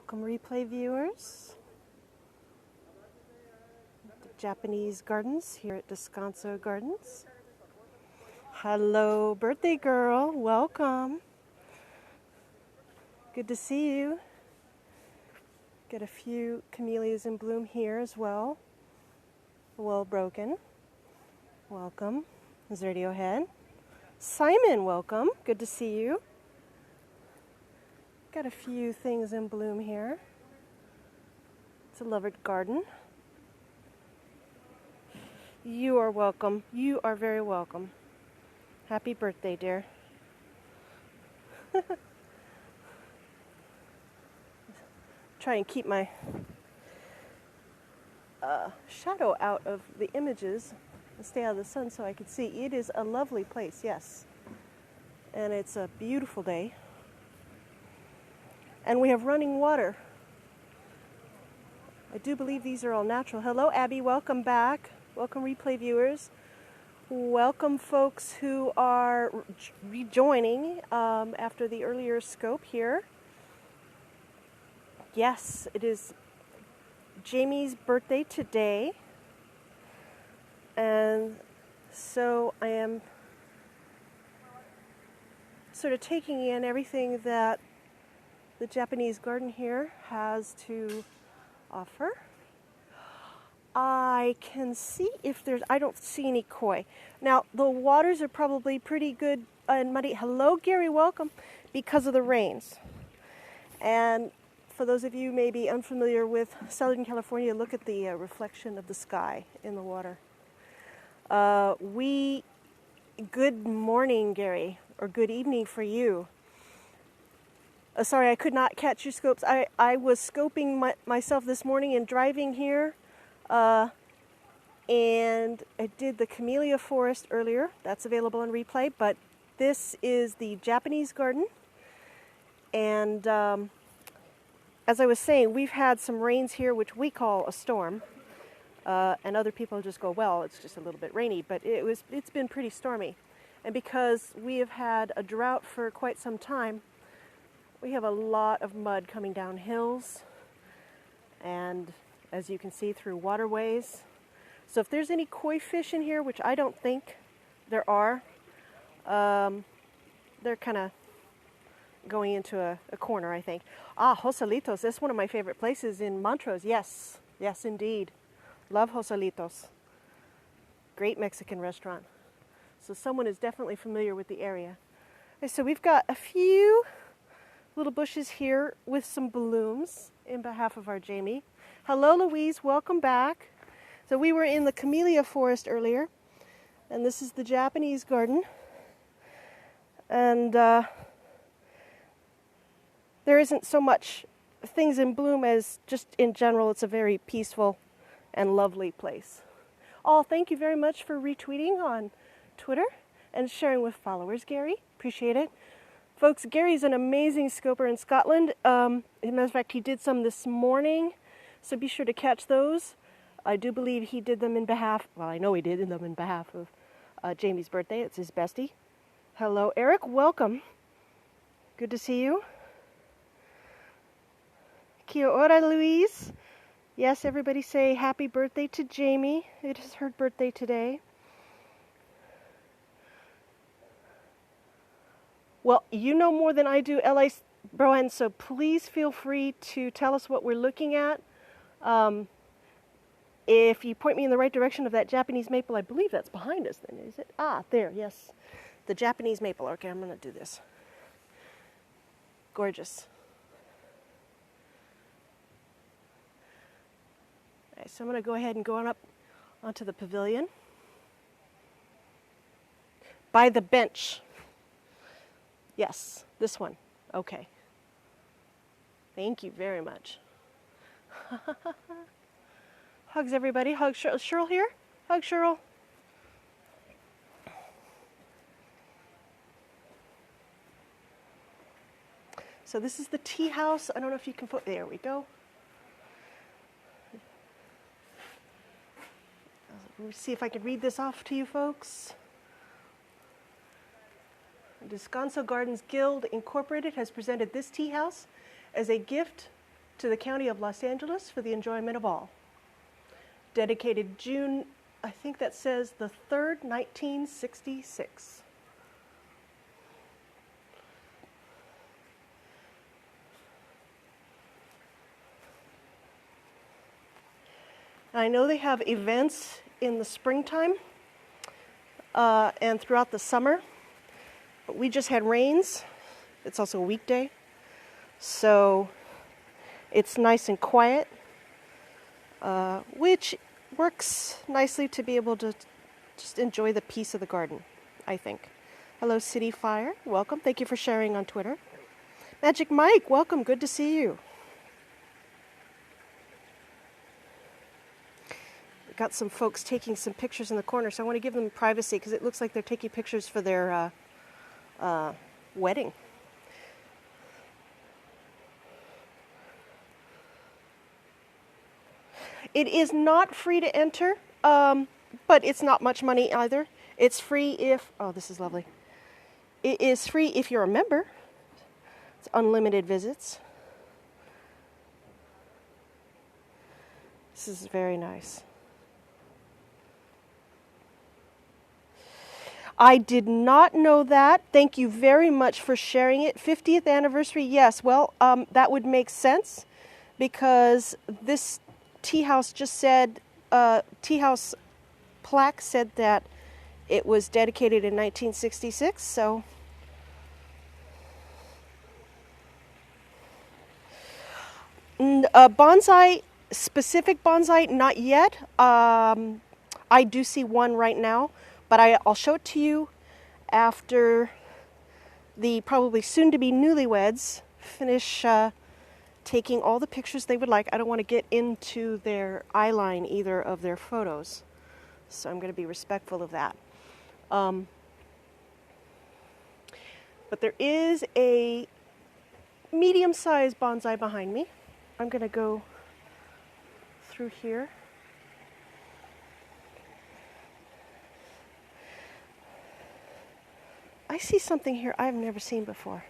Welcome replay viewers. The Japanese Gardens here at Descanso Gardens. Hello birthday girl, welcome. Good to see you. Got a few camellias in bloom here as well. Well broken. Welcome. Is Radiohead. Simon, welcome. Good to see you. Got a few things in bloom here. It's a lovely garden. You are welcome. You are very welcome. Happy birthday, dear. Try and keep my shadow out of the images and stay out of the sun so I can see. It is a lovely place, yes. And it's a beautiful day. And we have running water. I do believe these are all natural. Hello, Abby. Welcome back. Welcome, replay viewers. Welcome, folks who are rejoining after the earlier scope here. Yes, it is Jamie's birthday today. And so I am sort of taking in everything that the Japanese garden here has to offer. I can see if there's, I don't see any koi. Now, the waters are probably pretty good and muddy. Hello, Gary, welcome, because of the rains. And for those of you maybe unfamiliar with Southern California, look at the reflection of the sky in the water. Good morning, Gary, or good evening for you. Sorry, I could not catch your scopes. I was scoping myself this morning and driving here, and I did the camellia forest earlier. That's available on replay, but this is the Japanese garden. And as I was saying, we've had some rains here, which we call a storm, and other people just go, well, it's just a little bit rainy, but it's been pretty stormy. And because we have had a drought for quite some time, we have a lot of mud coming down hills and, as you can see, through waterways. So if there's any koi fish in here, which I don't think there are, they're kind of going into a corner, I think. Joselitos, that's one of my favorite places in Montrose. Yes, yes indeed. Love Joselitos. Great Mexican restaurant. So someone is definitely familiar with the area. Okay, so we've got a few little bushes here with some blooms in behalf of our Jamie. Hello, Louise. Welcome back. So we were in the camellia forest earlier, and this is the Japanese garden. And there isn't so much things in bloom as just in general. It's a very peaceful and lovely place. Oh, thank you very much for retweeting on Twitter and sharing with followers, Gary. Appreciate it. Folks, Gary's an amazing scoper in Scotland. As a matter of fact, he did some this morning, so be sure to catch those. I do believe he did them in behalf, well, I know he did them in behalf of Jamie's birthday. It's his bestie. Hello, Eric. Welcome. Good to see you. Kia ora, Louise. Yes, everybody say happy birthday to Jamie. It is her birthday today. Well, you know more than I do, L.A. Brohan, so please feel free to tell us what we're looking at. If you point me in the right direction of that Japanese maple, I believe that's behind us then, is it? There, yes. The Japanese maple. Okay, I'm going to do this. Gorgeous. All right, so I'm going to go ahead and go on up onto the pavilion. By the bench. Yes, this one. Okay. Thank you very much. Hugs, everybody. Hug Cheryl. Cheryl here? Hug Cheryl. So this is the tea house. I don't know if you can put, there we go. Let me see if I can read this off to you folks. Descanso Gardens Guild Incorporated has presented this tea house as a gift to the County of Los Angeles for the enjoyment of all. Dedicated June, I think that says the 3rd, 1966. I know they have events in the springtime and throughout the summer, but we just had rains. It's also a weekday, so it's nice and quiet, which works nicely to be able to just enjoy the peace of the garden, I think. Hello, City Fire. Welcome. Thank you for sharing on Twitter. Magic Mike, welcome. Good to see you. Got some folks taking some pictures in the corner, so I want to give them privacy because it looks like they're taking pictures for their wedding. It is not free to enter, but it's not much money either. It's free if, oh, this is lovely. It is free if you're a member. It's unlimited visits. This is very nice. I did not know that. Thank you very much for sharing it. 50th anniversary, yes. Well, that would make sense because this tea house just said, tea house plaque said that it was dedicated in 1966, so. Bonsai, specific bonsai, not yet. I do see one right now. But I'll show it to you after the probably soon-to-be newlyweds finish taking all the pictures they would like. I don't want to get into their eye line either of their photos, so I'm going to be respectful of that. But there is a medium-sized bonsai behind me. I'm going to go through here. I see something here I've never seen before.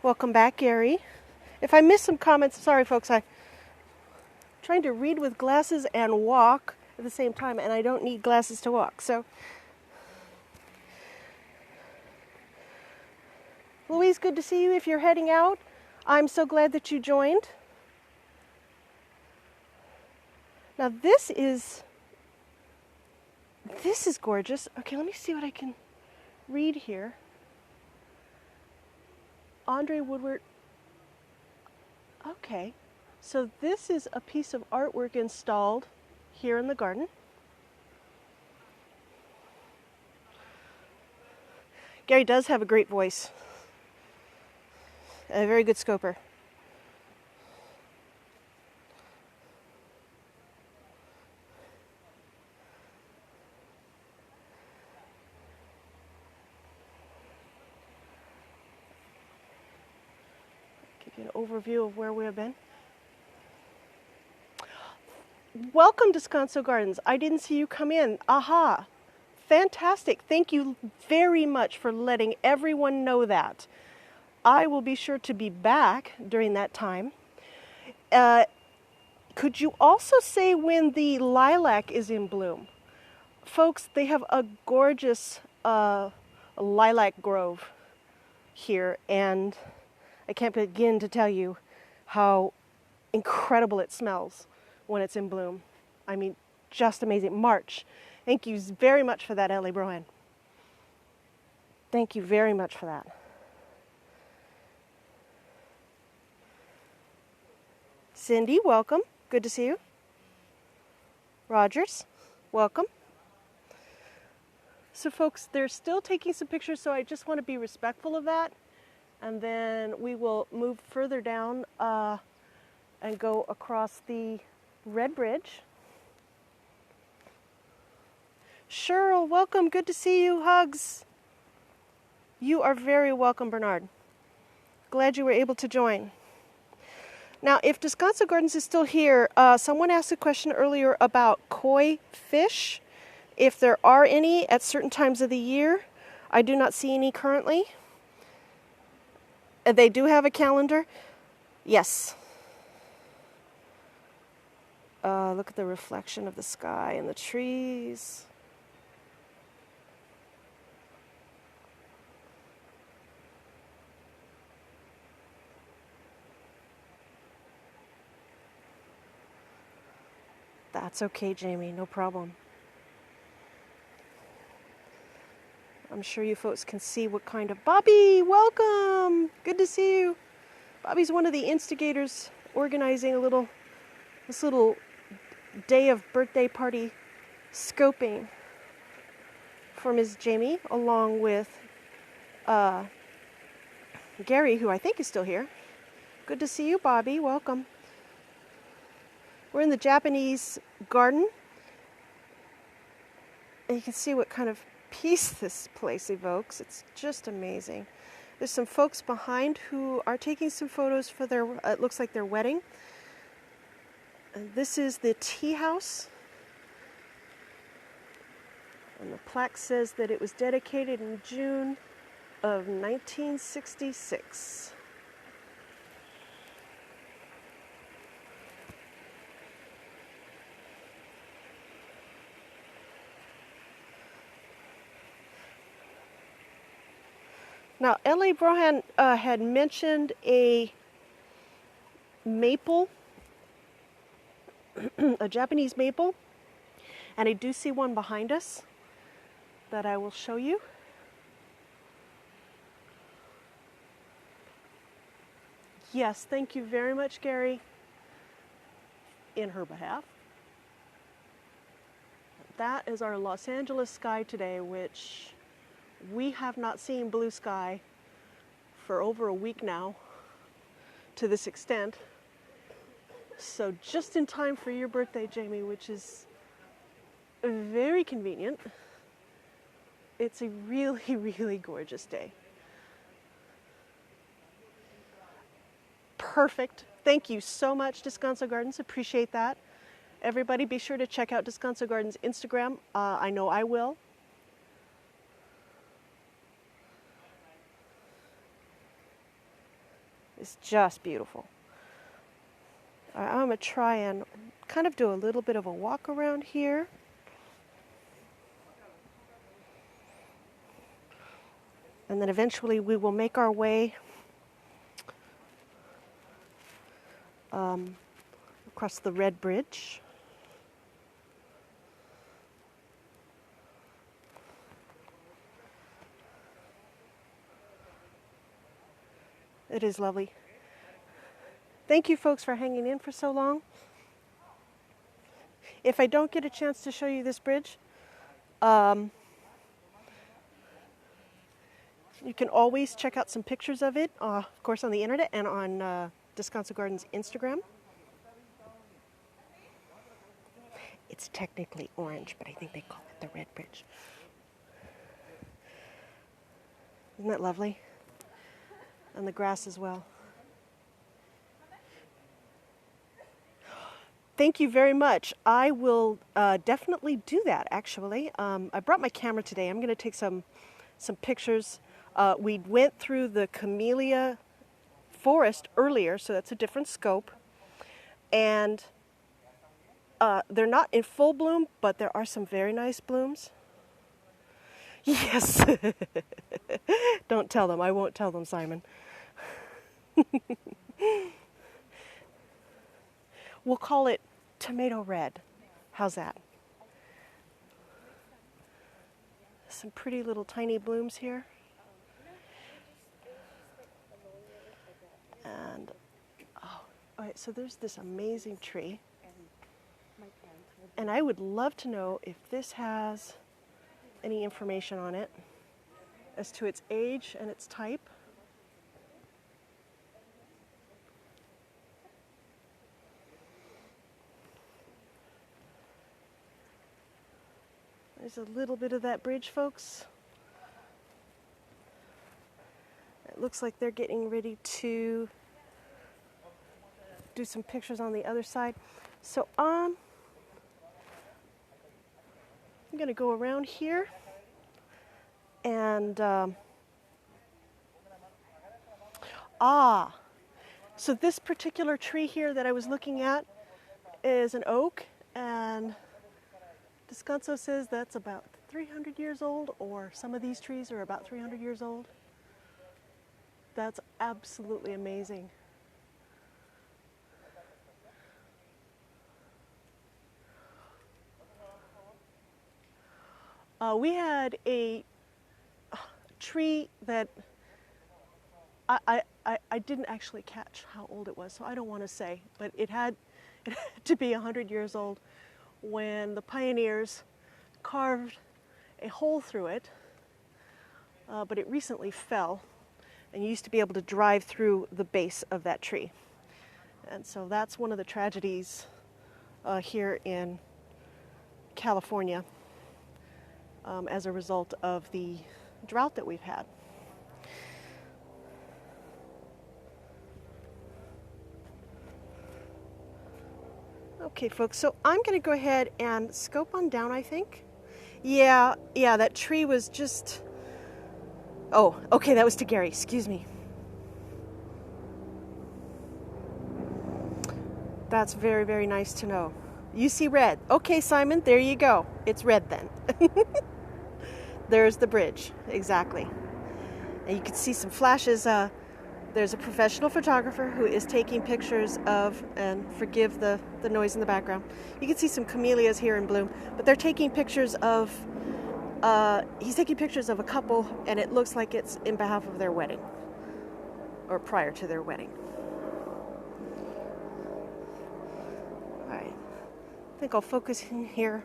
Welcome back, Gary. If I missed some comments, sorry folks, I'm trying to read with glasses and walk at the same time, and I don't need glasses to walk. So, Louise, good to see you. If you're heading out, I'm so glad that you joined. Now this is gorgeous. Okay, let me see what I can read here. Andre Woodward. Okay, so this is a piece of artwork installed here in the garden. Gary does have a great voice. A very good scoper. An overview of where we have been. Welcome to Descanso Gardens. I didn't see you come in. Aha! Fantastic. Thank you very much for letting everyone know that. I will be sure to be back during that time. Could you also say when the lilac is in bloom? Folks, they have a gorgeous lilac grove here, and I can't begin to tell you how incredible it smells when it's in bloom. I mean, just amazing. March. Thank you very much for that, Ellie Brohan. Thank you very much for that. Cindy, welcome. Good to see you. Rogers, welcome. So folks, they're still taking some pictures, so I just want to be respectful of that. And then we will move further down and go across the Red Bridge. Cheryl, welcome. Good to see you. Hugs. You are very welcome, Bernard. Glad you were able to join. Now, if Descanso Gardens is still here, someone asked a question earlier about koi fish. If there are any at certain times of the year, I do not see any currently. They do have a calendar. Yes. Look at the reflection of the sky and the trees. That's okay, Jamie, no problem. I'm sure you folks can see what kind of... Bobby, welcome! Good to see you. Bobby's one of the instigators organizing this little day of birthday party scoping for Ms. Jamie, along with Gary, who I think is still here. Good to see you, Bobby. Welcome. We're in the Japanese garden, and you can see what kind of peace this place evokes. It's just amazing. There's some folks behind who are taking some photos for their, it looks like their wedding. And this is the tea house. And the plaque says that it was dedicated in June of 1966. Now, L.A. Brohan had mentioned a maple, a Japanese maple, and I do see one behind us that I will show you. Yes, thank you very much, Gary, in her behalf. That is our Los Angeles sky today, which we have not seen blue sky for over a week now to this extent. So just in time for your birthday, Jamie, which is very convenient. It's a really, really gorgeous day. Perfect. Thank you so much, Descanso Gardens. Appreciate that. Everybody be sure to check out Descanso Gardens Instagram. I know I will. It's just beautiful. I'm going to try and kind of do a little bit of a walk around here. And then eventually we will make our way across the Red Bridge. It is lovely. Thank you folks for hanging in for so long. If I don't get a chance to show you this bridge, you can always check out some pictures of it, of course, on the internet and on Descanso Gardens Instagram. It's technically orange, but I think they call it the Red Bridge. Isn't that lovely? And the grass as well. Thank you very much. I will definitely do that, actually. I brought my camera today. I'm going to take some pictures. We went through the camellia forest earlier, so that's a different scope. And they're not in full bloom, but there are some very nice blooms. Yes. Don't tell them. I won't tell them, Simon. We'll call it tomato red. How's that? Some pretty little tiny blooms here. And, oh, all right, so there's this amazing tree. And I would love to know if this has any information on it as to its age and its type. There's a little bit of that bridge, folks. It looks like they're getting ready to do some pictures on the other side. So I'm going to go around here and so this particular tree here that I was looking at is an oak, and Descanso says that's about 300 years old, or some of these trees are about 300 years old. That's absolutely amazing. We had a tree that I didn't actually catch how old it was, so I don't want to say, but it had to be 100 years old when the pioneers carved a hole through it, but it recently fell, and you used to be able to drive through the base of that tree. And so that's one of the tragedies here in California as a result of the drought that we've had. Okay, folks, so I'm going to go ahead and scope on down, I think. Yeah, that tree was just... Oh, okay, that was to Gary, excuse me. That's very, very nice to know. You see red. Okay, Simon, there you go. It's red then. There's the bridge, exactly. And you can see some flashes. There's a professional photographer who is taking pictures of, and forgive the noise in the background, you can see some camellias here in bloom, but they're taking pictures of, he's taking pictures of a couple, and it looks like it's in behalf of their wedding, or prior to their wedding. All right, I think I'll focus in here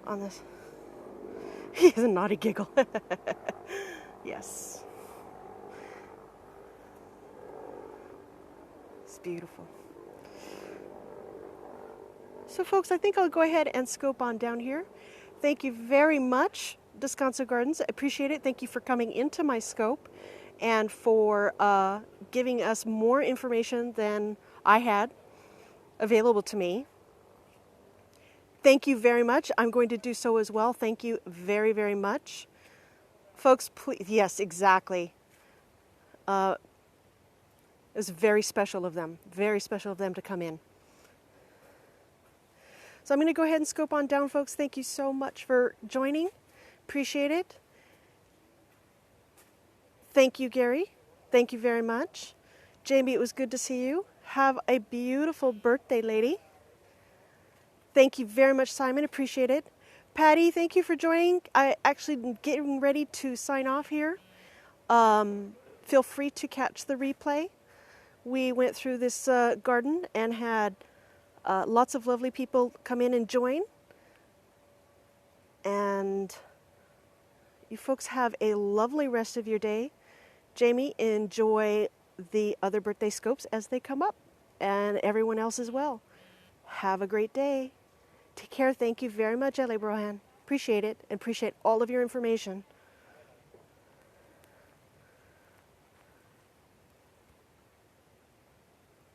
on this. He has a naughty giggle. Yes. It's beautiful. So folks, I think I'll go ahead and scope on down here. Thank you very much, Descanso Gardens. I appreciate it. Thank you for coming into my scope and for giving us more information than I had available to me. Thank you very much. I'm going to do so as well. Thank you very, very much. Folks, please, yes, exactly. It was very special of them to come in. So I'm going to go ahead and scope on down, folks. Thank you so much for joining. Appreciate it. Thank you, Gary. Thank you very much. Jamie, it was good to see you. Have a beautiful birthday, lady. Thank you very much, Simon. Appreciate it. Patty, thank you for joining. I actually am getting ready to sign off here. Feel free to catch the replay. We went through this garden and had lots of lovely people come in and join. And you folks have a lovely rest of your day. Jamie, enjoy the other birthday scopes as they come up, and everyone else as well. Have a great day. Take care. Thank you very much, Ellie Brohan. Appreciate it, and appreciate all of your information.